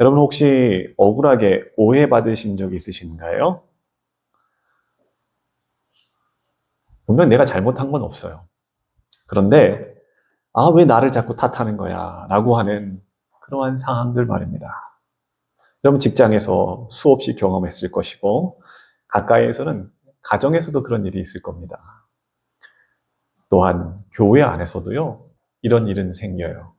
여러분 혹시 억울하게 오해받으신 적 있으신가요? 분명 내가 잘못한 건 없어요. 그런데 왜 나를 자꾸 탓하는 거야? 라고 하는 그러한 상황들 말입니다. 여러분 직장에서 수없이 경험했을 것이고 가까이에서는 가정에서도 그런 일이 있을 겁니다. 또한 교회 안에서도요, 이런 일은 생겨요.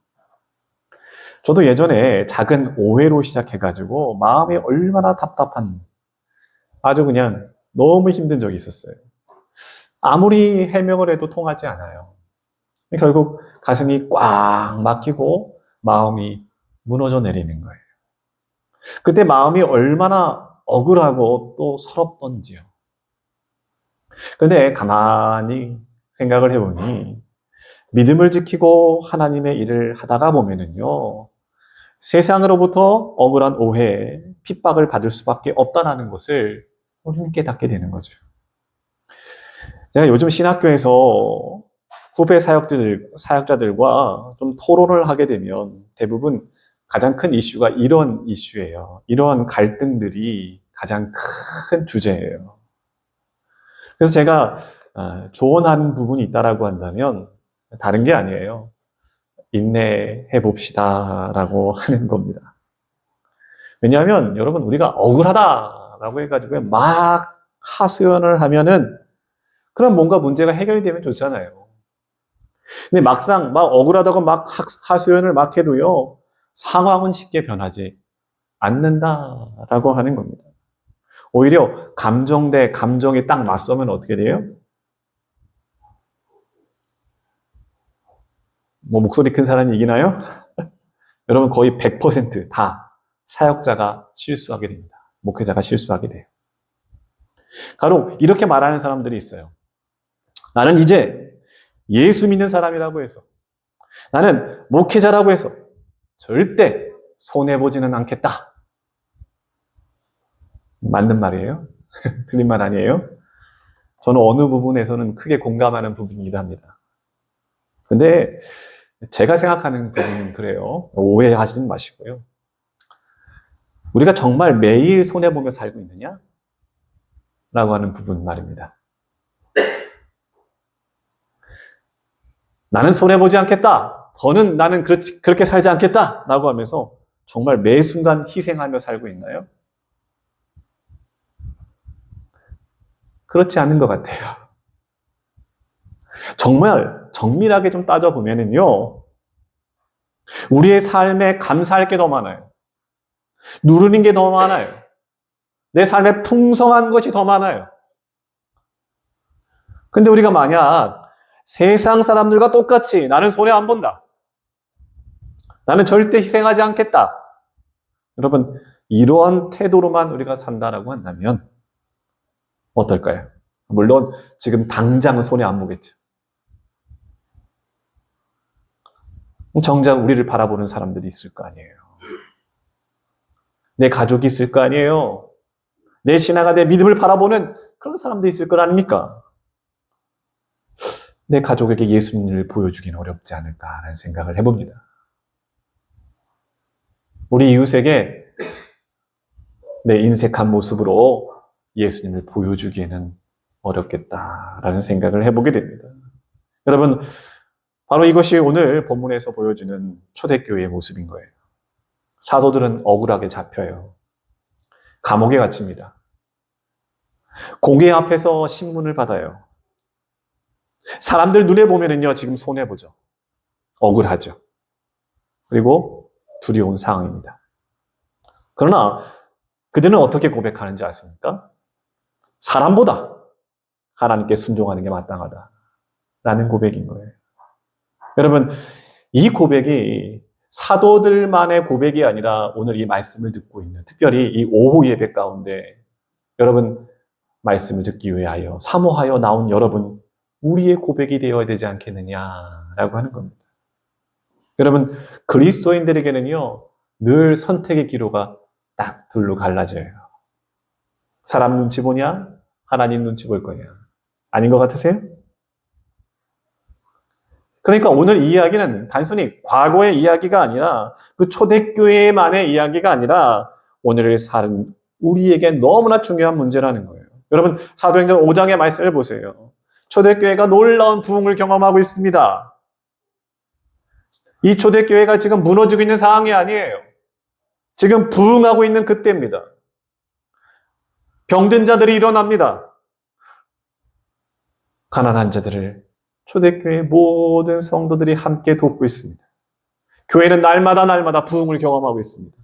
저도 예전에 작은 오해로 시작해가지고 마음이 얼마나 답답한, 아주 그냥 너무 힘든 적이 있었어요. 아무리 해명을 해도 통하지 않아요. 결국 가슴이 꽉 막히고 마음이 무너져 내리는 거예요. 그때 마음이 얼마나 억울하고 또 서럽던지요. 그런데 가만히 생각을 해보니 믿음을 지키고 하나님의 일을 하다가 보면은요, 세상으로부터 억울한 오해, 핍박을 받을 수밖에 없다는 것을 우리는 깨닫게 되는 거죠. 제가 요즘 신학교에서 후배 사역자들과 좀 토론을 하게 되면 대부분 가장 큰 이슈가 이런 이슈예요. 이러한 갈등들이 가장 큰 주제예요. 그래서 제가 조언한 부분이 있다라고 한다면 다른 게 아니에요. 인내해 봅시다라고 하는 겁니다. 왜냐하면 여러분 우리가 억울하다라고 해가지고 막 하소연을 하면은 그럼 뭔가 문제가 해결이 되면 좋잖아요. 근데 막상 막 억울하다고 막 하소연을 막 해도요, 상황은 쉽게 변하지 않는다라고 하는 겁니다. 오히려 감정 대 감정이 딱 맞서면 어떻게 돼요? 뭐 목소리 큰 사람이 이기나요? 여러분 거의 100%다 사역자가 실수하게 됩니다. 목회자가 실수하게 돼요. 바로 이렇게 말하는 사람들이 있어요. 나는 이제 예수 믿는 사람이라고 해서, 나는 목회자라고 해서 절대 손해보지는 않겠다. 맞는 말이에요? 틀린 말 아니에요? 저는 어느 부분에서는 크게 공감하는 부분이기도 합니다. 근데 제가 생각하는 부분은 그래요. 오해하지는 마시고요. 우리가 정말 매일 손해보며 살고 있느냐? 라고 하는 부분 말입니다. 나는 손해보지 않겠다. 나는 그렇게 살지 않겠다. 라고 하면서 정말 매 순간 희생하며 살고 있나요? 그렇지 않은 것 같아요. 정말 정밀하게 좀 따져보면요. 우리의 삶에 감사할 게 더 많아요. 누르는 게 더 많아요. 내 삶에 풍성한 것이 더 많아요. 근데 우리가 만약 세상 사람들과 똑같이 나는 손해 안 본다. 나는 절대 희생하지 않겠다. 여러분, 이러한 태도로만 우리가 산다라고 한다면 어떨까요? 물론 지금 당장은 손해 안 보겠죠. 정작 우리를 바라보는 사람들이 있을 거 아니에요. 내 가족이 있을 거 아니에요. 내 신하가 내 믿음을 바라보는 그런 사람들이 있을 거 아닙니까? 내 가족에게 예수님을 보여주기는 어렵지 않을까라는 생각을 해봅니다. 우리 이웃에게 내 인색한 모습으로 예수님을 보여주기에는 어렵겠다라는 생각을 해보게 됩니다. 여러분, 바로 이것이 오늘 본문에서 보여주는 초대교회의 모습인 거예요. 사도들은 억울하게 잡혀요. 감옥에 갇힙니다. 공회 앞에서 신문을 받아요. 사람들 눈에 보면은요, 지금 손해보죠. 억울하죠. 그리고 두려운 상황입니다. 그러나 그들은 어떻게 고백하는지 아십니까? 사람보다 하나님께 순종하는 게 마땅하다라는 고백인 거예요. 여러분, 이 고백이 사도들만의 고백이 아니라 오늘 이 말씀을 듣고 있는, 특별히 이 오후 예배 가운데 여러분 말씀을 듣기 위하여 사모하여 나온 여러분, 우리의 고백이 되어야 되지 않겠느냐라고 하는 겁니다. 여러분, 그리스도인들에게는요, 늘 선택의 기로가 딱 둘로 갈라져요. 사람 눈치 보냐? 하나님 눈치 볼 거냐? 아닌 것 같으세요? 그러니까 오늘 이 이야기는 단순히 과거의 이야기가 아니라 그 초대교회만의 이야기가 아니라 오늘을 사는 우리에게 너무나 중요한 문제라는 거예요. 여러분 사도행전 5장의 말씀을 보세요. 초대교회가 놀라운 부흥을 경험하고 있습니다. 이 초대교회가 지금 무너지고 있는 상황이 아니에요. 지금 부흥하고 있는 그때입니다. 병든 자들이 일어납니다. 가난한 자들을 초대교회 모든 성도들이 함께 돕고 있습니다. 교회는 날마다 부흥을 경험하고 있습니다.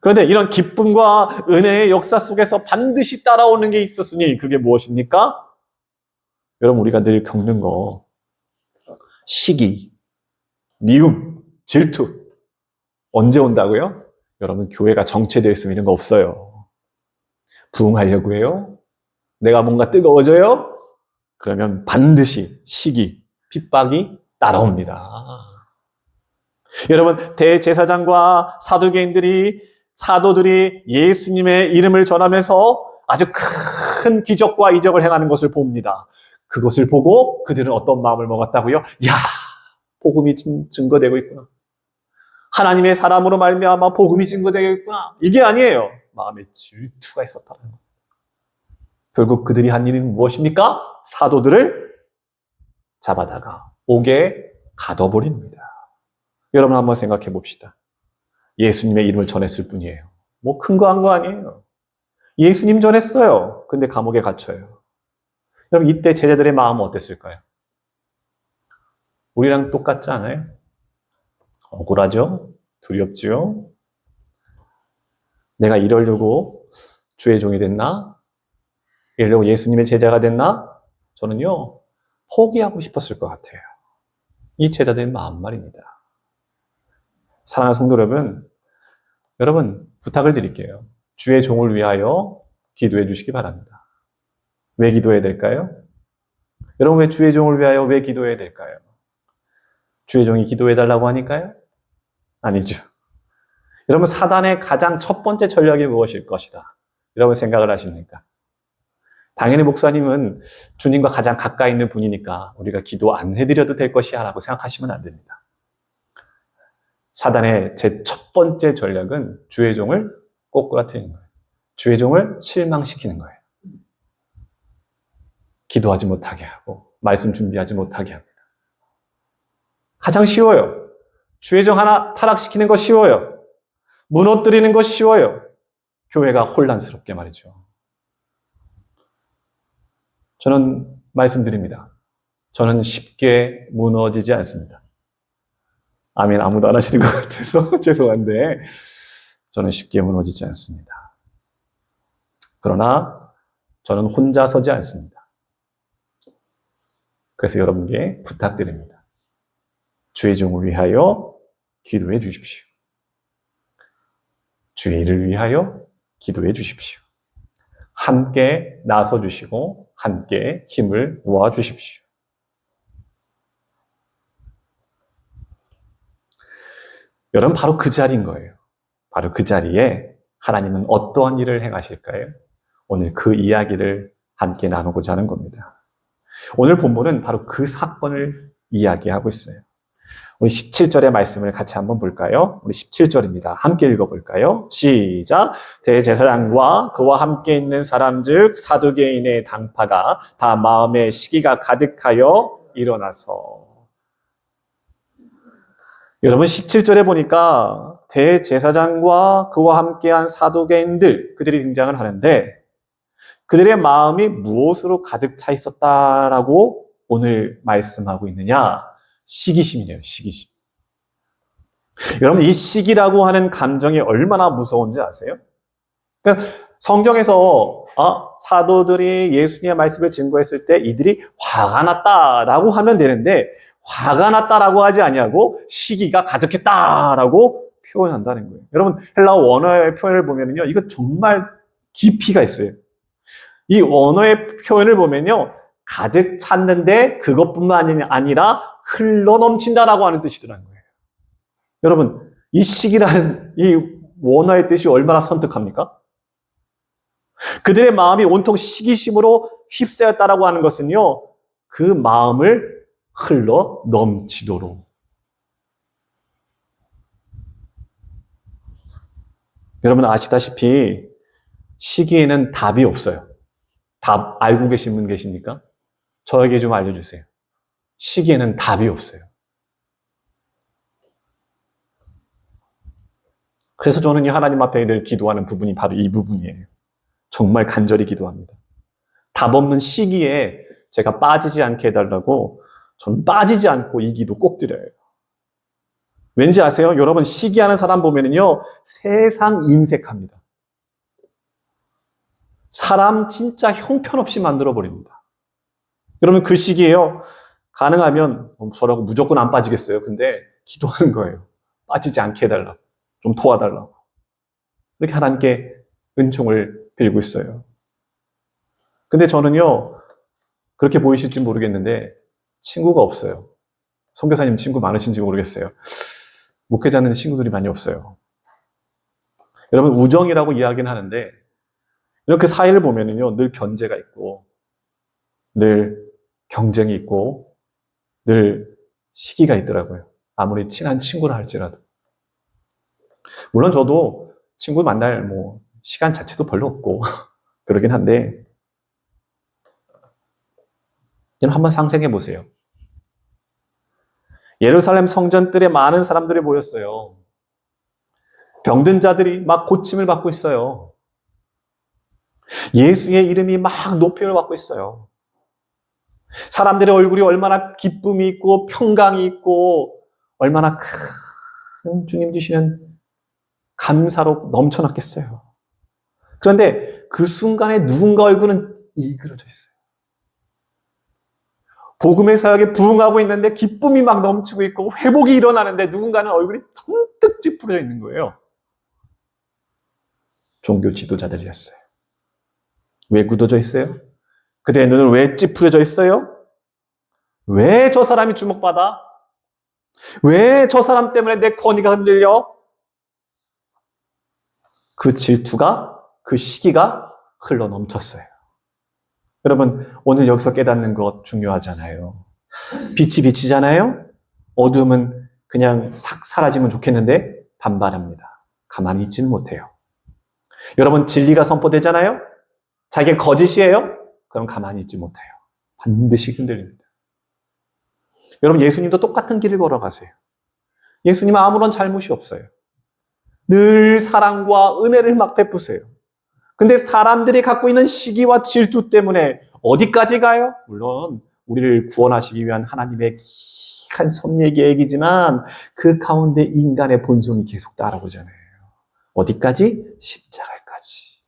그런데 이런 기쁨과 은혜의 역사 속에서 반드시 따라오는 게 있었으니 그게 무엇입니까? 여러분 우리가 늘 겪는 거 시기, 미움, 질투 언제 온다고요? 여러분 교회가 정체되어 있으면 이런 거 없어요. 부흥하려고 해요? 내가 뭔가 뜨거워져요? 그러면 반드시 시기, 핍박이 따라옵니다. 여러분 대제사장과 사도들이 예수님의 이름을 전하면서 아주 큰 기적과 이적을 행하는 것을 봅니다. 그것을 보고 그들은 어떤 마음을 먹었다고요? 야, 복음이 증거되고 있구나. 하나님의 사람으로 말미암아 복음이 증거되고 있구나. 이게 아니에요. 마음에 질투가 있었다는 것. 결국 그들이 한 일은 무엇입니까? 사도들을 잡아다가 옥에 가둬버립니다. 여러분 한번 생각해 봅시다. 예수님의 이름을 전했을 뿐이에요. 뭐 큰 거 한 거 아니에요. 예수님 전했어요. 근데 감옥에 갇혀요. 여러분 이때 제자들의 마음은 어땠을까요? 우리랑 똑같지 않아요? 억울하죠? 두렵지요? 내가 이러려고 주의 종이 됐나? 이러려고 예수님의 제자가 됐나? 저는요, 포기하고 싶었을 것 같아요. 이 제자들의 마음 말입니다. 사랑하는 성도 여러분 부탁을 드릴게요. 주의 종을 위하여 기도해 주시기 바랍니다. 왜 기도해야 될까요? 여러분 왜 주의 종을 위하여 왜 기도해야 될까요? 주의 종이 기도해달라고 하니까요? 아니죠. 여러분 사단의 가장 첫 번째 전략이 무엇일 것이다? 여러분 생각을 하십니까? 당연히 목사님은 주님과 가장 가까이 있는 분이니까 우리가 기도 안 해드려도 될 것이야 라고 생각하시면 안 됩니다. 사단의 제 첫 번째 전략은 주의 종을 꼬꾸라뜨리는 거예요. 주의 종을 실망시키는 거예요. 기도하지 못하게 하고 말씀 준비하지 못하게 합니다. 가장 쉬워요. 주의 종 하나 타락시키는 거 쉬워요. 무너뜨리는 거 쉬워요. 교회가 혼란스럽게 말이죠. 저는 말씀드립니다. 저는 쉽게 무너지지 않습니다. 아멘 아무도 안 하시는 것 같아서 죄송한데 저는 쉽게 무너지지 않습니다. 그러나 저는 혼자 서지 않습니다. 그래서 여러분께 부탁드립니다. 주의 종을 위하여 기도해 주십시오. 주의 일을 위하여 기도해 주십시오. 함께 나서 주시고 함께 힘을 모아 주십시오. 여러분 바로 그 자리인 거예요. 바로 그 자리에 하나님은 어떠한 일을 행하실까요? 오늘 그 이야기를 함께 나누고자 하는 겁니다. 오늘 본문은 바로 그 사건을 이야기하고 있어요. 우리 17절의 말씀을 같이 한번 볼까요? 우리 17절입니다. 함께 읽어볼까요? 시작! 대제사장과 그와 함께 있는 사람 즉 사두개인의 당파가 다 마음에 시기가 가득하여 일어나서. 여러분 17절에 보니까 대제사장과 그와 함께한 사두개인들 그들이 등장을 하는데 그들의 마음이 무엇으로 가득 차 있었다라고 오늘 말씀하고 있느냐? 시기심이네요. 시기심. 여러분 이 시기라고 하는 감정이 얼마나 무서운지 아세요? 그러니까 성경에서 사도들이 예수님의 말씀을 증거했을 때 이들이 화가 났다라고 하면 되는데 화가 났다라고 하지 아니하고 시기가 가득했다라고 표현한다는 거예요. 여러분 헬라어 원어의 표현을 보면요, 이거 정말 깊이가 있어요. 이 언어의 표현을 보면요, 가득 찼는데 그것뿐만 아니라 흘러 넘친다라고 하는 뜻이더라는 거예요. 여러분 이 시기라는 이 원어의 뜻이 얼마나 선택합니까? 그들의 마음이 온통 시기심으로 휩싸였다라고 하는 것은요, 그 마음을 흘러 넘치도록. 여러분 아시다시피 시기에는 답이 없어요. 답 알고 계신 분 계십니까? 저에게 좀 알려주세요. 시기에는 답이 없어요. 그래서 저는 이 하나님 앞에 늘 기도하는 부분이 바로 이 부분이에요. 정말 간절히 기도합니다. 답 없는 시기에 제가 빠지지 않게 해달라고 저는 빠지지 않고 이 기도 꼭 드려요. 왠지 아세요? 여러분 시기하는 사람 보면은요 세상 인색합니다. 사람 진짜 형편없이 만들어버립니다. 여러분 그 시기에요 가능하면 저라고 무조건 안 빠지겠어요. 근데 기도하는 거예요. 빠지지 않게 해달라고. 좀 도와달라고. 이렇게 하나님께 은총을 빌고 있어요. 근데 저는요 그렇게 보이실지 모르겠는데 친구가 없어요. 선교사님 친구 많으신지 모르겠어요. 목회자는 친구들이 많이 없어요. 여러분 우정이라고 이야기는 하는데 이렇게 사이를 보면은요 늘 견제가 있고 늘 경쟁이 있고 늘 시기가 있더라고요. 아무리 친한 친구라 할지라도. 물론 저도 친구 만날 시간 자체도 별로 없고 그러긴 한데 여러분 한번 상상해 보세요. 예루살렘 성전뜰에 많은 사람들이 모였어요. 병든 자들이 막 고침을 받고 있어요. 예수의 이름이 막 높임을 받고 있어요. 사람들의 얼굴이 얼마나 기쁨이 있고 평강이 있고 얼마나 큰 주님 주시는 감사로 넘쳐났겠어요. 그런데 그 순간에 누군가 얼굴은 일그러져 있어요. 복음의 사역에 부응하고 있는데 기쁨이 막 넘치고 있고 회복이 일어나는데 누군가는 얼굴이 퉁득 찌푸려져 있는 거예요. 종교 지도자들이었어요. 왜 굳어져 있어요? 그들의 눈은 왜 찌푸려져 있어요? 왜 저 사람이 주목받아? 왜 저 사람 때문에 내 권위가 흔들려? 그 질투가, 그 시기가 흘러 넘쳤어요. 여러분, 오늘 여기서 깨닫는 것 중요하잖아요. 빛이 비치잖아요? 어둠은 그냥 싹 사라지면 좋겠는데 반발합니다. 가만히 있지는 못해요. 여러분, 진리가 선포되잖아요? 자기가 거짓이에요? 그럼 가만히 있지 못해요. 반드시 흔들립니다. 여러분, 예수님도 똑같은 길을 걸어가세요. 예수님은 아무런 잘못이 없어요. 늘 사랑과 은혜를 막 베푸세요. 근데 사람들이 갖고 있는 시기와 질투 때문에 어디까지 가요? 물론 우리를 구원하시기 위한 하나님의 기이한 섭리의 계획이지만 그 가운데 인간의 본성이 계속 따라오잖아요. 어디까지? 십자가까지.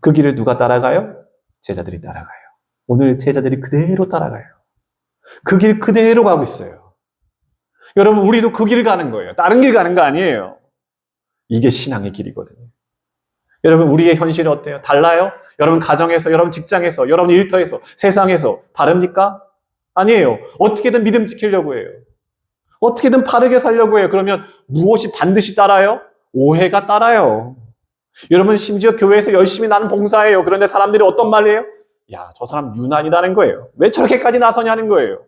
그 길을 누가 따라가요? 제자들이 따라가요. 오늘 제자들이 그대로 따라가요. 그 길 그대로 가고 있어요. 여러분 우리도 그 길을 가는 거예요. 다른 길 가는 거 아니에요. 이게 신앙의 길이거든요. 여러분 우리의 현실이 어때요? 달라요? 여러분 가정에서, 여러분 직장에서, 여러분 일터에서, 세상에서 다릅니까? 아니에요. 어떻게든 믿음 지키려고 해요. 어떻게든 바르게 살려고 해요. 그러면 무엇이 반드시 따라요? 오해가 따라요. 여러분 심지어 교회에서 열심히 나는 봉사해요. 그런데 사람들이 어떤 말을 해요? 야, 저 사람 유난이라는 거예요. 왜 저렇게까지 나서냐는 거예요.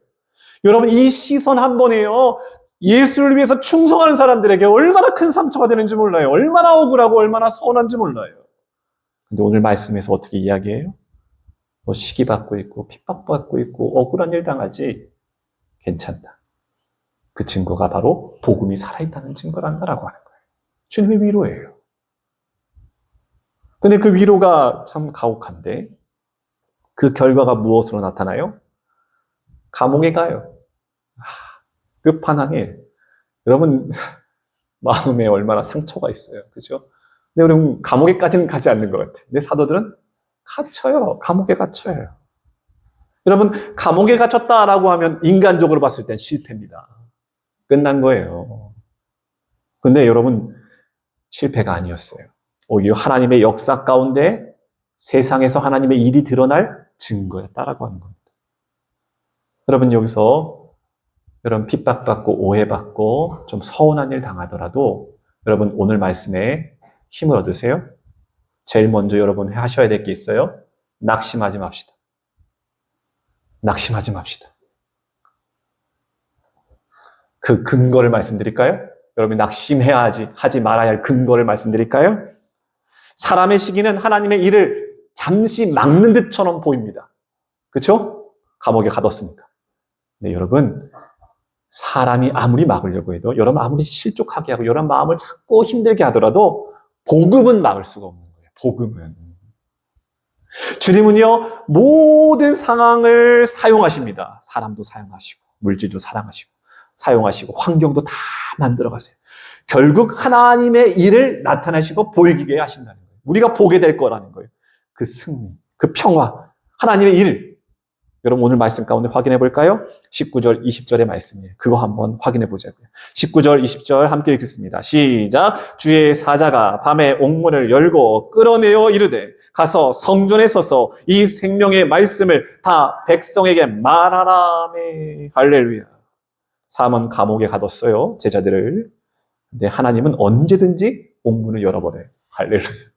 여러분 이 시선 한 번에요. 예수를 위해서 충성하는 사람들에게 얼마나 큰 상처가 되는지 몰라요. 얼마나 억울하고 얼마나 서운한지 몰라요. 근데 오늘 말씀에서 어떻게 이야기해요? 뭐 시기받고 있고 핍박받고 있고 억울한 일 당하지 괜찮다. 그 증거가 바로 복음이 살아있다는 증거란다라고 하는 거예요. 주님의 위로예요. 근데 그 위로가 참 가혹한데 그 결과가 무엇으로 나타나요? 감옥에 가요. 끝판왕에 여러분 마음에 얼마나 상처가 있어요. 그죠? 근데 우리는 감옥에까지는 가지 않는 것 같아요. 근데 사도들은 갇혀요. 감옥에 갇혀요. 여러분 감옥에 갇혔다라고 하면 인간적으로 봤을 땐 실패입니다. 끝난 거예요. 근데 여러분 실패가 아니었어요. 오히려 하나님의 역사 가운데 세상에서 하나님의 일이 드러날 증거였다라고 하는 겁니다. 여러분 여기서 여러분 핍박받고 오해받고 좀 서운한 일 당하더라도 여러분 오늘 말씀에 힘을 얻으세요. 제일 먼저 여러분 하셔야 될 게 있어요. 낙심하지 맙시다. 낙심하지 맙시다. 그 근거를 말씀드릴까요? 여러분 낙심해야 하지 말아야 할 근거를 말씀드릴까요? 사람의 시기는 하나님의 일을 잠시 막는 듯처럼 보입니다. 그렇죠? 감옥에 가뒀으니까. 네, 여러분 사람이 아무리 막으려고 해도 여러분 아무리 실족하게 하고 여러분 마음을 자꾸 힘들게 하더라도 복음은 막을 수가 없는 거예요. 복음은. 주님은요 모든 상황을 사용하십니다. 사람도 사용하시고 물질도 사용하시고 환경도 다 만들어 가세요. 결국 하나님의 일을 나타내시고 보이게 하신다는 거예요. 우리가 보게 될 거라는 거예요. 그 승리, 그 평화, 하나님의 일. 여러분 오늘 말씀 가운데 확인해 볼까요? 19절, 20절의 말씀이에요. 그거 한번 확인해 보자고요. 19절, 20절 함께 읽겠습니다. 시작! 주의 사자가 밤에 옥문을 열고 끌어내어 이르되 가서 성전에 서서 이 생명의 말씀을 다 백성에게 말하라매. 할렐루야. 사람은 감옥에 가뒀어요. 제자들을. 근데 하나님은 언제든지 옥문을 열어버려요. 할렐루야.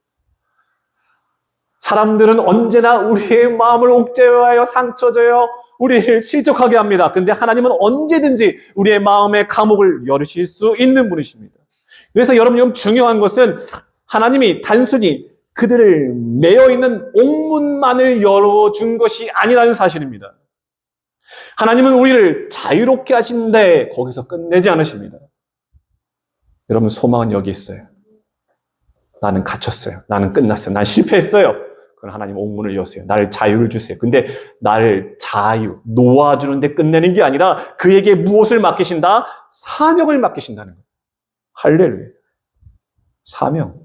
사람들은 언제나 우리의 마음을 옥죄어요, 상처줘요, 우리를 실족하게 합니다. 근데 하나님은 언제든지 우리의 마음의 감옥을 열으실 수 있는 분이십니다. 그래서 여러분 중요한 것은 하나님이 단순히 그들을 매여 있는 옥문만을 열어준 것이 아니라는 사실입니다. 하나님은 우리를 자유롭게 하시는데 거기서 끝내지 않으십니다. 여러분 소망은 여기 있어요. 나는 갇혔어요. 나는 끝났어요. 난 실패했어요. 그럼 하나님 옥문을 여세요. 나를 자유를 주세요. 근데 나를 놓아주는데 끝내는 게 아니라 그에게 무엇을 맡기신다? 사명을 맡기신다는 거예요. 할렐루야. 사명.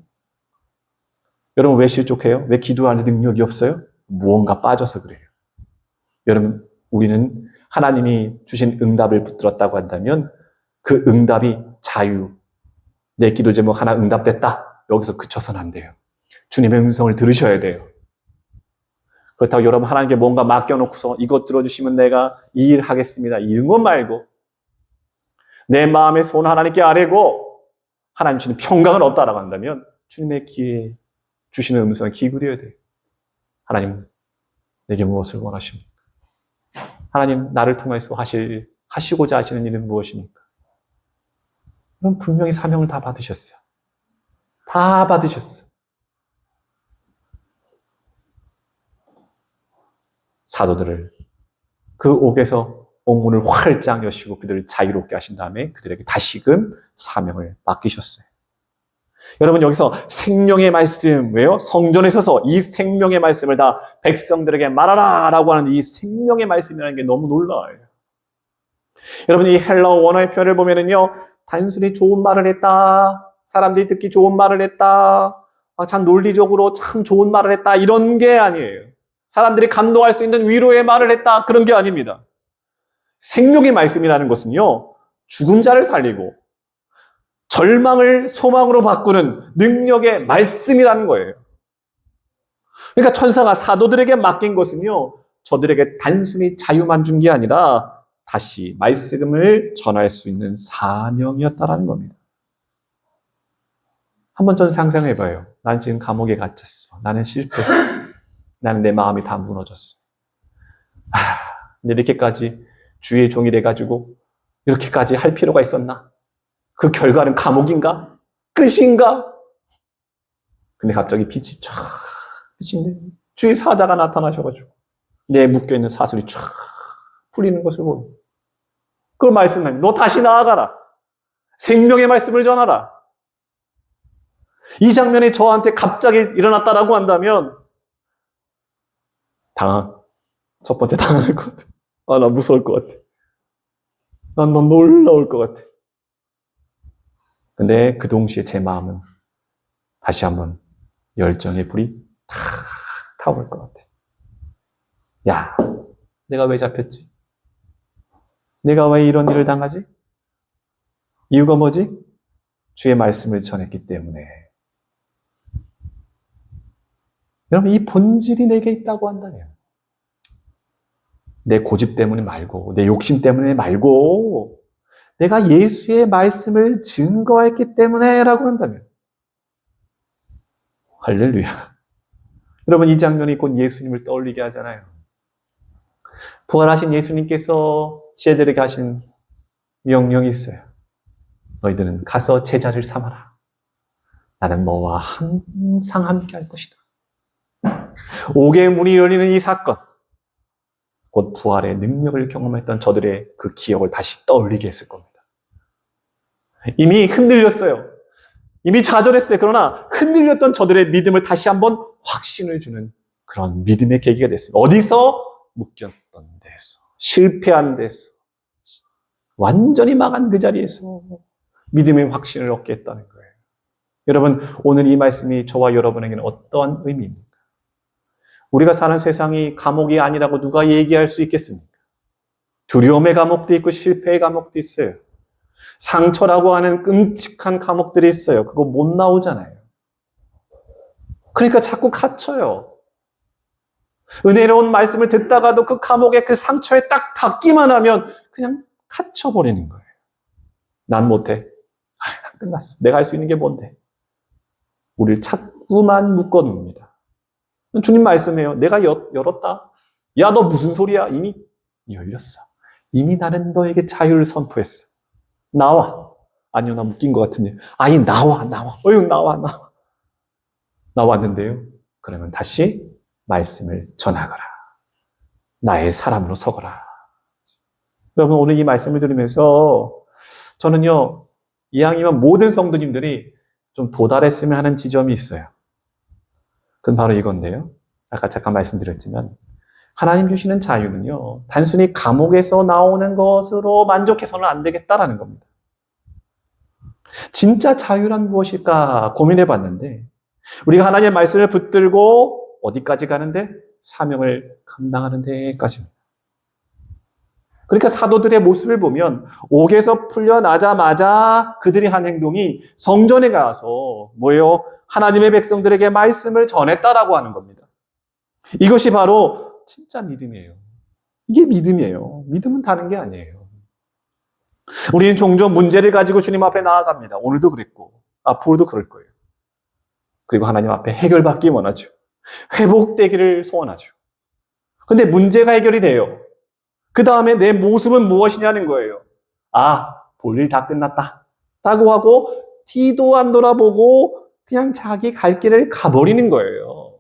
여러분 왜 실족해요? 왜 기도하는 능력이 없어요? 무언가 빠져서 그래요. 여러분 우리는 하나님이 주신 응답을 붙들었다고 한다면 그 응답이 자유. 내 기도 제목 하나 응답됐다. 여기서 그쳐서는 안 돼요. 주님의 음성을 들으셔야 돼요. 그렇다고 여러분 하나님께 뭔가 맡겨놓고서 이것 들어주시면 내가 이 일 하겠습니다. 이런 것 말고 내 마음의 손 하나님께 아뢰고 하나님 주는 평강을 얻다라고 한다면 주님의 귀에 주시는 음성에 귀 기울여야 돼요. 하나님 내게 무엇을 원하십니까? 하나님 나를 통해서 하시고자 하시는 일은 무엇입니까? 그럼 분명히 사명을 다 받으셨어요. 다 받으셨어요. 사도들을 그 옥에서 옥문을 활짝 여시고 그들을 자유롭게 하신 다음에 그들에게 다시금 사명을 맡기셨어요. 여러분 여기서 생명의 말씀, 왜요? 성전에 서서 이 생명의 말씀을 다 백성들에게 말하라 라고 하는 이 생명의 말씀이라는 게 너무 놀라워요. 여러분 이 헬라어 원어의 표현을 보면은요 단순히 좋은 말을 했다, 사람들이 듣기 좋은 말을 했다, 참 논리적으로 참 좋은 말을 했다 이런 게 아니에요. 사람들이 감동할 수 있는 위로의 말을 했다 그런 게 아닙니다. 생명의 말씀이라는 것은요 죽은 자를 살리고 절망을 소망으로 바꾸는 능력의 말씀이라는 거예요. 그러니까 천사가 사도들에게 맡긴 것은요 저들에게 단순히 자유만 준 게 아니라 다시 말씀을 전할 수 있는 사명이었다라는 겁니다. 한번 전 상상해봐요. 난 지금 감옥에 갇혔어. 나는 실패했어. 나는 내 마음이 다 무너졌어. 근데 이렇게까지 주의 종이 돼가지고 이렇게까지 할 필요가 있었나? 그 결과는 감옥인가? 끝인가? 근데 갑자기 빛이 쫙 비치는데 주의 사자가 나타나셔가지고 내 묶여있는 사슬이 쫙 풀리는 것을 보고 그걸 말씀합니다. 너 다시 나아가라. 생명의 말씀을 전하라. 이 장면이 저한테 갑자기 일어났다라고 한다면 첫 번째 당할 것 같아. 나 무서울 것 같아. 난 너무 놀라울 것 같아. 근데 그 동시에 제 마음은 다시 한번 열정의 불이 탁 타오를 것 같아. 야, 내가 왜 잡혔지? 내가 왜 이런 일을 당하지? 이유가 뭐지? 주의 말씀을 전했기 때문에. 여러분, 이 본질이 내게 있다고 한다면 내 고집 때문에 말고 내 욕심 때문에 말고 내가 예수의 말씀을 증거했기 때문에 라고 한다면 할렐루야. 여러분 이 장면이 곧 예수님을 떠올리게 하잖아요. 부활하신 예수님께서 제자들에게 하신 명령이 있어요. 너희들은 가서 제자를 삼아라. 나는 너와 항상 함께 할 것이다. 옥의 문이 열리는 이 사건, 곧 부활의 능력을 경험했던 저들의 그 기억을 다시 떠올리게 했을 겁니다. 이미 흔들렸어요. 이미 좌절했어요. 그러나 흔들렸던 저들의 믿음을 다시 한번 확신을 주는 그런 믿음의 계기가 됐습니다. 어디서? 묶였던 데서, 실패한 데서, 완전히 망한 그 자리에서 믿음의 확신을 얻게 했다는 거예요. 여러분, 오늘 이 말씀이 저와 여러분에게는 어떠한 의미입니까? 우리가 사는 세상이 감옥이 아니라고 누가 얘기할 수 있겠습니까? 두려움의 감옥도 있고 실패의 감옥도 있어요. 상처라고 하는 끔찍한 감옥들이 있어요. 그거 못 나오잖아요. 그러니까 자꾸 갇혀요. 은혜로운 말씀을 듣다가도 그 감옥에 그 상처에 딱 닿기만 하면 그냥 갇혀버리는 거예요. 난 못해. 난 끝났어. 내가 할 수 있는 게 뭔데? 우리를 자꾸만 묶어놓습니다. 주님 말씀해요. 내가 열었다. 야, 너 무슨 소리야? 이미 열렸어. 이미 나는 너에게 자유를 선포했어. 나와. 아니요, 나 묶인 것 같은데. 아니, 나와. 어휴, 나와. 나왔는데요. 그러면 다시 말씀을 전하거라. 나의 사람으로 서거라. 여러분, 오늘 이 말씀을 들으면서 저는요, 이왕이면 모든 성도님들이 좀 도달했으면 하는 지점이 있어요. 그건 바로 이건데요. 아까 잠깐 말씀드렸지만 하나님 주시는 자유는요, 단순히 감옥에서 나오는 것으로 만족해서는 안 되겠다라는 겁니다. 진짜 자유란 무엇일까 고민해 봤는데 우리가 하나님의 말씀을 붙들고 어디까지 가는데? 사명을 감당하는 데까지입니다. 그러니까 사도들의 모습을 보면 옥에서 풀려나자마자 그들이 한 행동이 성전에 가서 뭐예요? 하나님의 백성들에게 말씀을 전했다라고 하는 겁니다. 이것이 바로 진짜 믿음이에요. 이게 믿음이에요. 믿음은 다른 게 아니에요. 우리는 종종 문제를 가지고 주님 앞에 나아갑니다. 오늘도 그랬고 앞으로도 그럴 거예요. 그리고 하나님 앞에 해결받기 원하죠. 회복되기를 소원하죠. 근데 문제가 해결이 돼요. 그 다음에 내 모습은 무엇이냐는 거예요. 볼일 다 끝났다. 라고 하고 뒤도 안 돌아보고 그냥 자기 갈 길을 가버리는 거예요.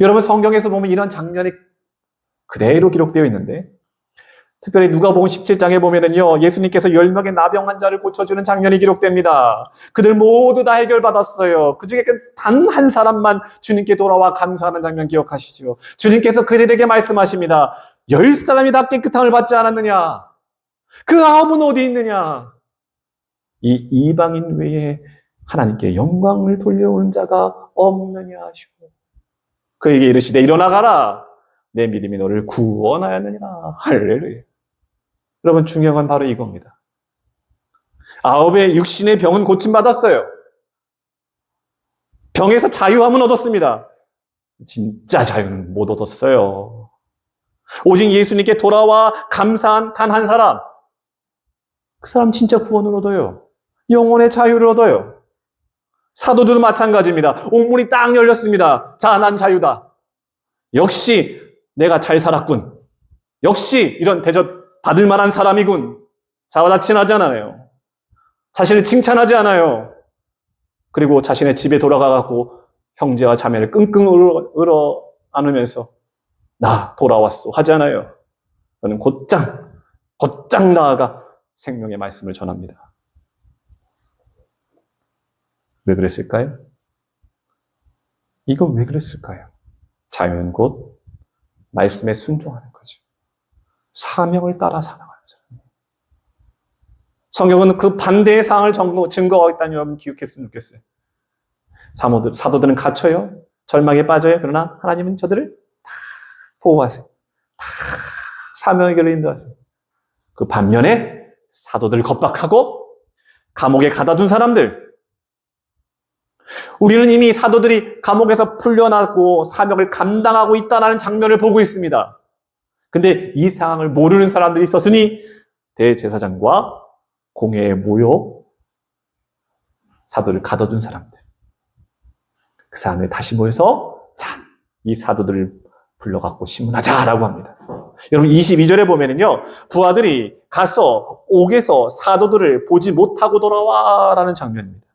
여러분, 성경에서 보면 이런 장면이 그대로 기록되어 있는데 특별히 누가복음 17장에 보면은요, 예수님께서 10명의 나병 환자를 고쳐주는 장면이 기록됩니다. 그들 모두 다 해결받았어요. 그 중에 단 한 사람만 주님께 돌아와 감사하는 장면 기억하시죠? 주님께서 그들에게 말씀하십니다. 10사람이 다 깨끗함을 받지 않았느냐? 그 9은 어디 있느냐? 이 이방인 외에 하나님께 영광을 돌려오는 자가 없느냐 하시고 그에게 이르시되 일어나가라. 내 믿음이 너를 구원하였느니라. 할렐루야. 여러분, 중요한 건 바로 이겁니다. 9의 육신의 병은 고침받았어요. 병에서 자유함은 얻었습니다. 진짜 자유는 못 얻었어요. 오직 예수님께 돌아와 감사한 단 한 사람. 그 사람 진짜 구원을 얻어요. 영혼의 자유를 얻어요. 사도들도 마찬가지입니다. 옥문이 딱 열렸습니다. 자, 난 자유다. 역시 내가 잘 살았군. 역시 이런 대접 받을 만한 사람이군. 자화자찬하지 않아요. 자신을 칭찬하지 않아요. 그리고 자신의 집에 돌아가고 형제와 자매를 끙끙 울어 안으면서 나 돌아왔소 하지 않아요. 저는 곧장 나아가 생명의 말씀을 전합니다. 왜 그랬을까요? 이거 왜 그랬을까요? 자유는 곧 말씀에 순종하는 거죠. 사명을 따라 살아가는 사람. 성경은 그 반대의 상황을 증거하고 있다는 여러분 기억했으면 좋겠어요. 사도들은 갇혀요. 절망에 빠져요. 그러나 하나님은 저들을 다 보호하세요. 다 사명의 길로 인도하세요. 그 반면에 사도들을 겁박하고 감옥에 가다 둔 사람들, 우리는 이미 사도들이 감옥에서 풀려나고 사명을 감당하고 있다는 장면을 보고 있습니다. 근데 이 상황을 모르는 사람들이 있었으니 대제사장과 공회에 모여 사도를 가둬둔 사람들, 그 사람들이 다시 모여서 자, 이 사도들을 불러갖고 신문하자라고 합니다. 여러분 22절에 보면은요. 부하들이 가서 옥에서 사도들을 보지 못하고 돌아와라는 장면입니다.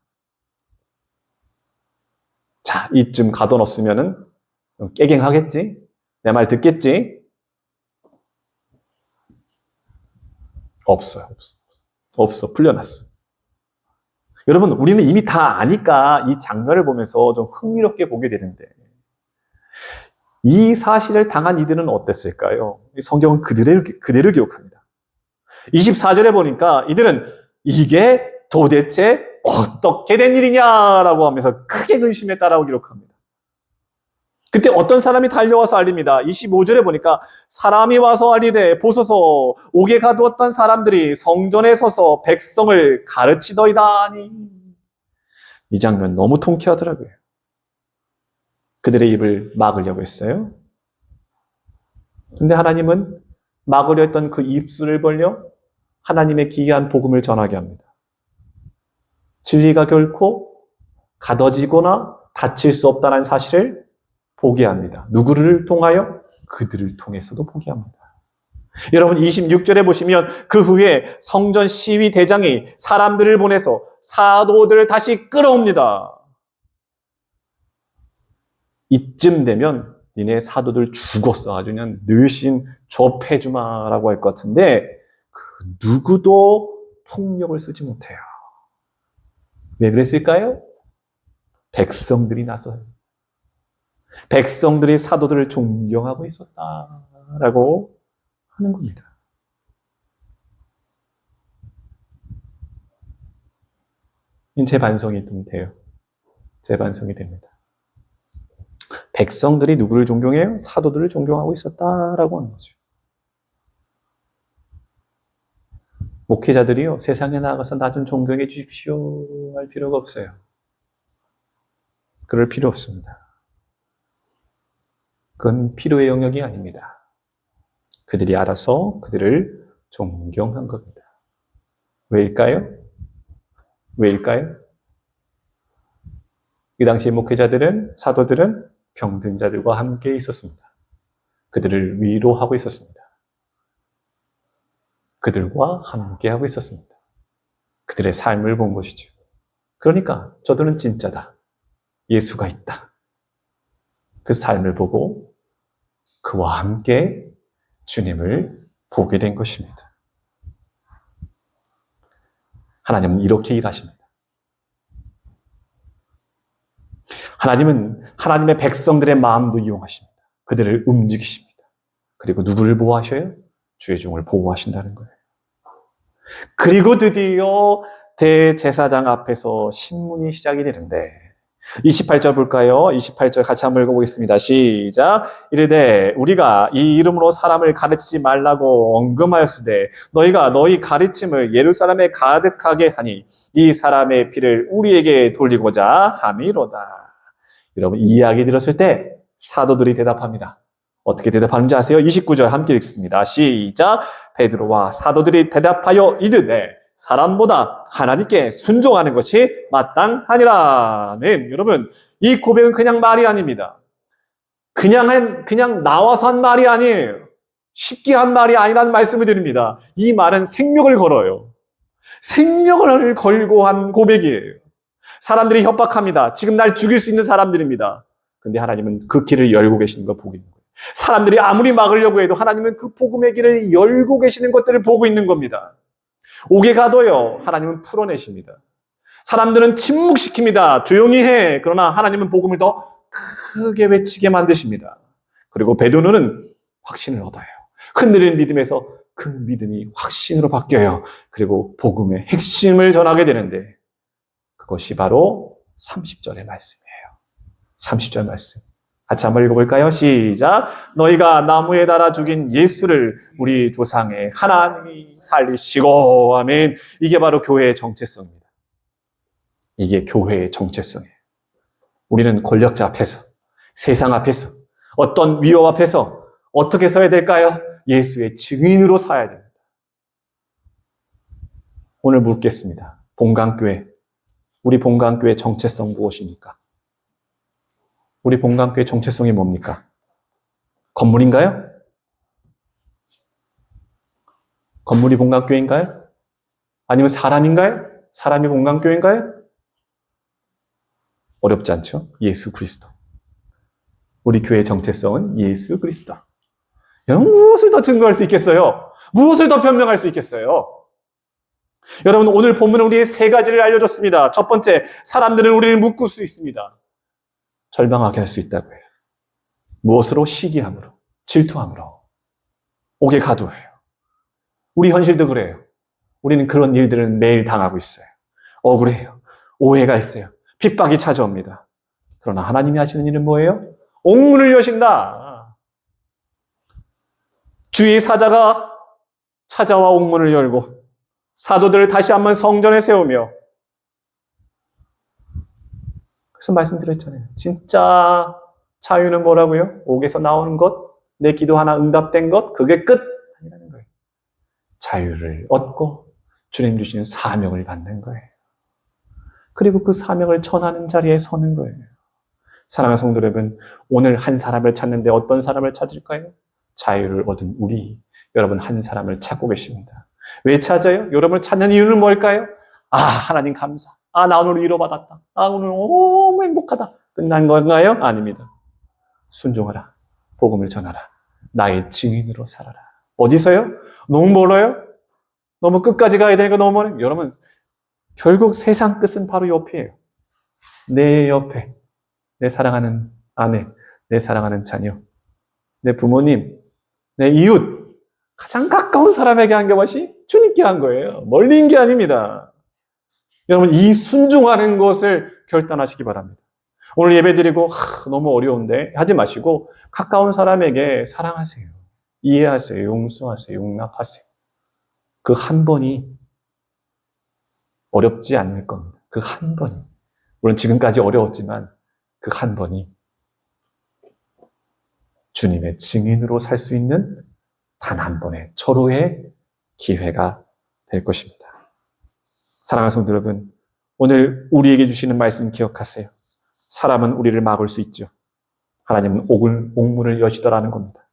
자, 이쯤 가둬놓으면은 깨갱하겠지? 내 말 듣겠지? 없어요. 없어. 풀려났어. 여러분, 우리는 이미 다 아니까 이 장면을 보면서 좀 흥미롭게 보게 되는데 이 사실을 당한 이들은 어땠을까요? 성경은 그대로 기록합니다. 24절에 보니까 이들은 이게 도대체 어떻게 된 일이냐라고 하면서 크게 근심했다라고 기록합니다. 그때 어떤 사람이 달려와서 알립니다. 25절에 보니까 사람이 와서 알리되 보소서 옥에 가두었던 사람들이 성전에 서서 백성을 가르치더이다니. 이 장면 너무 통쾌하더라고요. 그들의 입을 막으려고 했어요. 근데 하나님은 막으려 했던 그 입술을 벌려 하나님의 기이한 복음을 전하게 합니다. 진리가 결코 가둬지거나 닫힐 수 없다는 사실을 보게 합니다. 누구를 통하여? 그들을 통해서도 보게 합니다. 여러분 26절에 보시면 그 후에 성전 시위 대장이 사람들을 보내서 사도들을 다시 끌어옵니다. 이쯤 되면 니네 사도들 죽었어. 아주 그냥 느신 좁혀주마라고 할 것 같은데 그 누구도 폭력을 쓰지 못해요. 왜 그랬을까요? 백성들이 나서요. 백성들이 사도들을 존경하고 있었다라고 하는 겁니다. 제 반성이 좀 돼요. 제 반성이 됩니다. 백성들이 누구를 존경해요? 사도들을 존경하고 있었다라고 하는 거죠. 목회자들이요, 세상에 나가서 나 좀 존경해 주십시오 할 필요가 없어요. 그럴 필요 없습니다. 그건 필요의 영역이 아닙니다. 그들이 알아서 그들을 존경한 겁니다. 왜일까요? 왜일까요? 이 당시 목회자들은, 사도들은 병든 자들과 함께 있었습니다. 그들을 위로하고 있었습니다. 그들과 함께 하고 있었습니다. 그들의 삶을 본 것이죠. 그러니까 저들은 진짜다. 예수가 있다. 그 삶을 보고 그와 함께 주님을 보게 된 것입니다. 하나님은 이렇게 일하십니다. 하나님은 하나님의 백성들의 마음도 이용하십니다. 그들을 움직이십니다. 그리고 누구를 보호하셔요? 주의 종을 보호하신다는 거예요. 그리고 드디어 대제사장 앞에서 신문이 시작이 되는데 28절 볼까요? 28절 같이 한번 읽어보겠습니다. 시작. 이르되 우리가 이 이름으로 사람을 가르치지 말라고 언금하였으되 너희가 너희 가르침을 예루살렘에 가득하게 하니 이 사람의 피를 우리에게 돌리고자 함이로다. 여러분 이 이야기 들었을 때 사도들이 대답합니다. 어떻게 대답하는지 아세요? 29절 함께 읽습니다. 시작. 베드로와 사도들이 대답하여 이르되 사람보다 하나님께 순종하는 것이 마땅하니라. 네, 여러분 이 고백은 그냥 말이 아닙니다. 그냥 나와서 한 말이 아니에요. 쉽게 한 말이 아니라는 말씀을 드립니다. 이 말은 생명을 걸어요. 생명을 걸고 한 고백이에요. 사람들이 협박합니다. 지금 날 죽일 수 있는 사람들입니다. 근데 하나님은 그 길을 열고 계시는 걸 보고 있는 거예요. 사람들이 아무리 막으려고 해도 하나님은 그 복음의 길을 열고 계시는 것들을 보고 있는 겁니다. 옥에 가도요, 하나님은 풀어내십니다. 사람들은 침묵시킵니다. 조용히 해. 그러나 하나님은 복음을 더 크게 외치게 만드십니다. 그리고 베드로는 확신을 얻어요. 흔들린 믿음에서 그 믿음이 확신으로 바뀌어요. 그리고 복음의 핵심을 전하게 되는데 그것이 바로 30절의 말씀이에요. 30절 말씀. 같이 한번 읽어볼까요? 시작. 너희가 나무에 달아 죽인 예수를 우리 조상의 하나님이 살리시고. 아멘. 이게 바로 교회의 정체성입니다. 이게 교회의 정체성이에요. 우리는 권력자 앞에서, 세상 앞에서, 어떤 위협 앞에서 어떻게 서야 될까요? 예수의 증인으로 서야 됩니다. 오늘 묻겠습니다. 본강교회, 우리 본강교회 정체성 무엇입니까? 우리 본강교회 정체성이 뭡니까? 건물인가요? 건물이 본강교회인가요? 아니면 사람인가요? 사람이 본강교회인가요? 어렵지 않죠? 예수 그리스도. 우리 교회의 정체성은 예수 그리스도. 여러분, 무엇을 더 증거할 수 있겠어요? 무엇을 더 변명할 수 있겠어요? 여러분, 오늘 본문은 우리의 세 가지를 알려줬습니다. 첫 번째, 사람들은 우리를 묶을 수 있습니다. 절망하게 할 수 있다고 해요. 무엇으로? 시기함으로, 질투함으로, 옥에 가두어요. 우리 현실도 그래요. 우리는 그런 일들을 매일 당하고 있어요. 억울해요. 오해가 있어요. 핍박이 찾아옵니다. 그러나 하나님이 하시는 일은 뭐예요? 옥문을 여신다. 주의 사자가 찾아와 옥문을 열고 사도들을 다시 한번 성전에 세우며, 그래서 말씀드렸잖아요. 진짜 자유는 뭐라고요? 옥에서 나오는 것, 내 기도 하나 응답된 것, 그게 끝! 아니라는 거예요. 자유를 얻고 주님 주시는 사명을 받는 거예요. 그리고 그 사명을 전하는 자리에 서는 거예요. 사랑하는 성도 여러분, 오늘 한 사람을 찾는데 어떤 사람을 찾을까요? 자유를 얻은 우리, 여러분 한 사람을 찾고 계십니다. 왜 찾아요? 여러분을 찾는 이유는 뭘까요? 하나님 감사. 나 오늘 위로받았다. 오늘 너무 행복하다. 끝난 건가요? 아닙니다. 순종하라. 복음을 전하라. 나의 증인으로 살아라. 어디서요? 너무 멀어요? 너무 끝까지 가야 되니까 너무 멀어요? 여러분, 결국 세상 끝은 바로 옆이에요. 내 옆에 내 사랑하는 아내, 내 사랑하는 자녀, 내 부모님, 내 이웃, 가장 가까운 사람에게 한 것이 주님께 한 거예요. 멀리 있는 게 아닙니다. 여러분, 이 순종하는 것을 결단하시기 바랍니다. 오늘 예배드리고 너무 어려운데 하지 마시고 가까운 사람에게 사랑하세요. 이해하세요. 용서하세요. 용납하세요. 그 한 번이 어렵지 않을 겁니다. 그 한 번이. 물론 지금까지 어려웠지만 그 한 번이 주님의 증인으로 살 수 있는 단 한 번의 절호의 기회가 될 것입니다. 사랑하는 성도 여러분, 오늘 우리에게 주시는 말씀 기억하세요. 사람은 우리를 막을 수 있죠. 하나님은 옥문을 여시더라는 겁니다.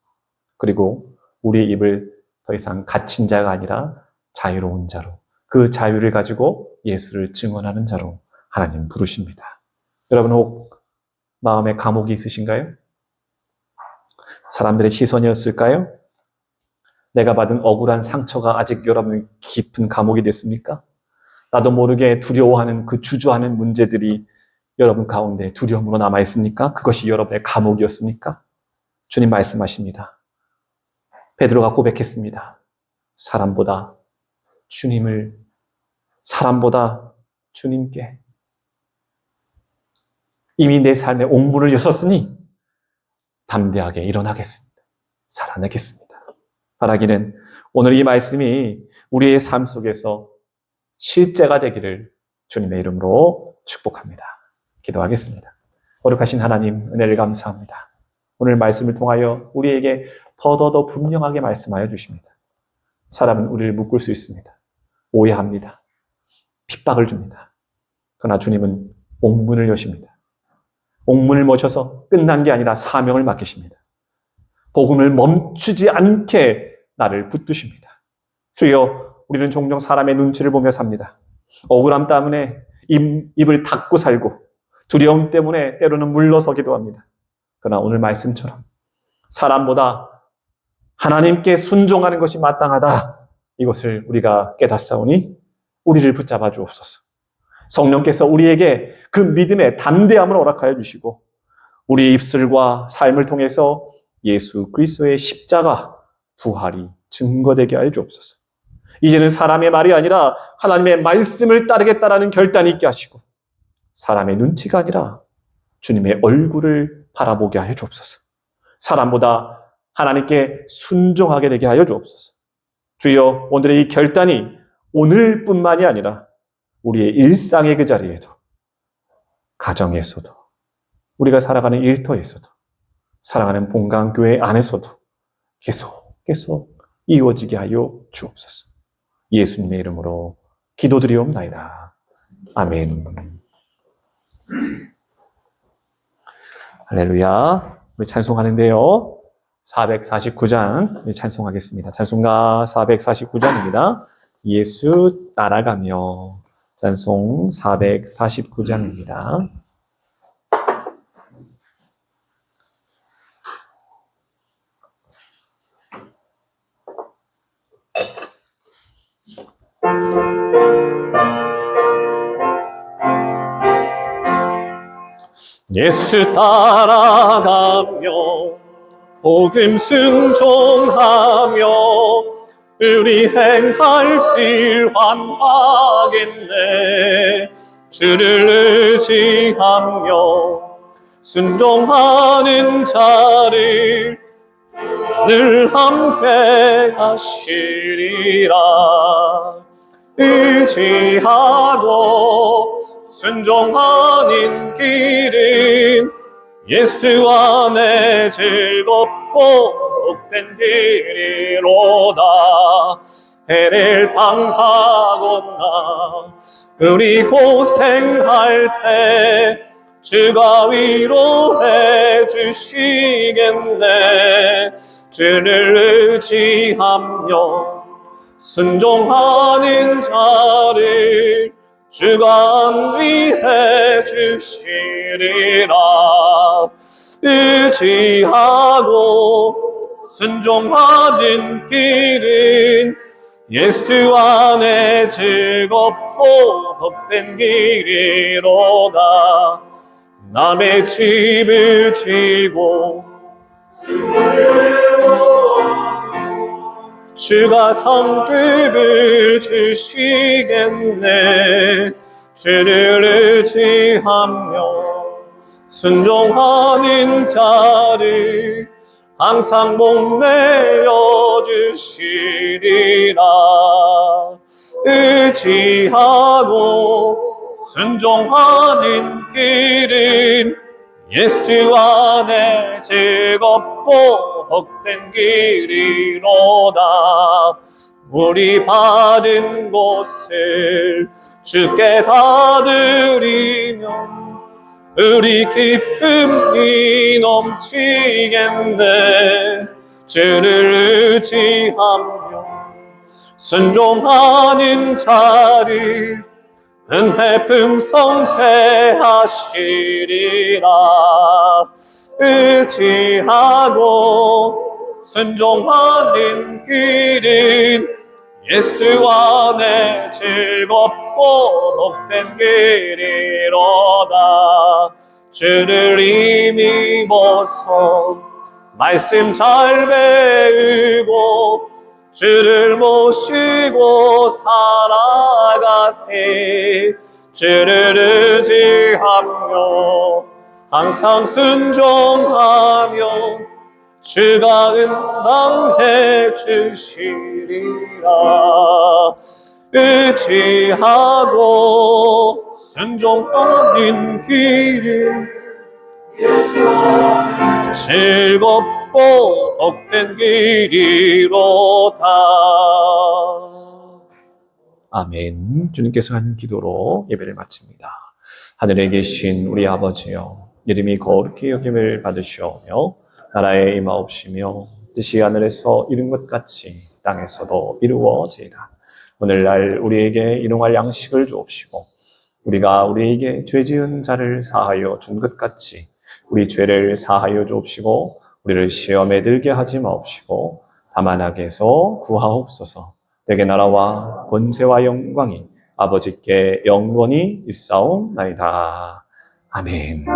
그리고 우리의 입을 더 이상 갇힌 자가 아니라 자유로운 자로, 그 자유를 가지고 예수를 증언하는 자로 하나님 부르십니다. 여러분, 혹 마음에 감옥이 있으신가요? 사람들의 시선이었을까요? 내가 받은 억울한 상처가 아직 여러분 깊은 감옥이 됐습니까? 나도 모르게 두려워하는 그 주저하는 문제들이 여러분 가운데 두려움으로 남아있습니까? 그것이 여러분의 감옥이었습니까? 주님 말씀하십니다. 베드로가 고백했습니다. 사람보다 주님께 이미 내 삶에 옥문을 여셨으니 담대하게 일어나겠습니다. 살아내겠습니다. 바라기는 오늘 이 말씀이 우리의 삶 속에서 실제가 되기를 주님의 이름으로 축복합니다. 기도하겠습니다. 거룩하신 하나님, 은혜를 감사합니다. 오늘 말씀을 통하여 우리에게 더더더 분명하게 말씀하여 주십니다. 사람은 우리를 묶을 수 있습니다. 오해합니다. 핍박을 줍니다. 그러나 주님은 옥문을 여십니다. 옥문을 모셔서 끝난 게 아니라 사명을 맡기십니다. 복음을 멈추지 않게 나를 붙드십니다. 주여, 우리는 종종 사람의 눈치를 보며 삽니다. 억울함 때문에 입을 닫고 살고 두려움 때문에 때로는 물러서기도 합니다. 그러나 오늘 말씀처럼 사람보다 하나님께 순종하는 것이 마땅하다. 이것을 우리가 깨닫사오니 우리를 붙잡아 주옵소서. 성령께서 우리에게 그 믿음의 담대함을 허락하여 주시고 우리의 입술과 삶을 통해서 예수 그리스도의 십자가 부활이 증거되게 하여 주옵소서. 이제는 사람의 말이 아니라 하나님의 말씀을 따르겠다라는 결단이 있게 하시고 사람의 눈치가 아니라 주님의 얼굴을 바라보게 하여 주옵소서. 사람보다 하나님께 순종하게 되게 하여 주옵소서. 주여, 오늘의 이 결단이 오늘뿐만이 아니라 우리의 일상의 그 자리에도, 가정에서도, 우리가 살아가는 일터에서도, 사랑하는 본강교회 안에서도 계속 이루어지게 하여 주옵소서. 예수님의 이름으로 기도드리옵나이다. 아멘. 할렐루야. 우리 찬송하는데요. 449장 찬송하겠습니다. 찬송가 449장입니다. 예수 따라가며. 찬송 449장입니다. 예수 따라가며 복음 순종하며 우리 행할 길 완하겠네. 주를 의지하며 순종하는 자를 늘 함께 하시리라. 의지하고 순종하는 길은 예수 안에 즐겁고 복된 길이로다. 해를 당하거나 우리 고생할 때 주가 위로해 주시겠네. 주를 의지하며 순종하는 자를 주가 안위해 주시리라. 의지하고 순종하는 길은 예수 안에 즐겁고 복된 길이로다. 남의 짐을 지고 주가 성급을 주시겠네. 주를 의지하며 순종하는 자를 항상 목매어 주시리라. 의지하고 순종하는 길은 예수 안에 즐겁고 복된 길이로다. 우리 받은 것을 주께 다 드리면 우리 기쁨이 넘치겠네. 주를 의지하며 순종하는 자를 은혜 풍성케 하시리라. 의지하고 순종하는 길은 예수 안에 즐겁고 복된 길이로다. 주를 힘입어서 말씀 잘 배우고 주를 모시고 살아가세. 주를 의지하며 항상 순종하며 주가 은방해 주시리라. 의지하고 순종하는 길은 즐겁고 복된 길이로다. 아멘. 주님께서 하는 기도로 예배를 마칩니다. 하늘에 계신 우리 아버지여, 이름이 거룩히 여김을 받으시오며 나라에 임하옵시며 뜻이 하늘에서 이룬 것 같이 땅에서도 이루어지이다. 오늘날 우리에게 일용할 양식을 주옵시고 우리가 우리에게 죄 지은 자를 사하여 준 것 같이 우리 죄를 사하여 주옵시고 우리를 시험에 들게 하지 마옵시고 다만 악에서 구하옵소서. 내게 나라와 권세와 영광이 아버지께 영원히 있사옵나이다. 아멘.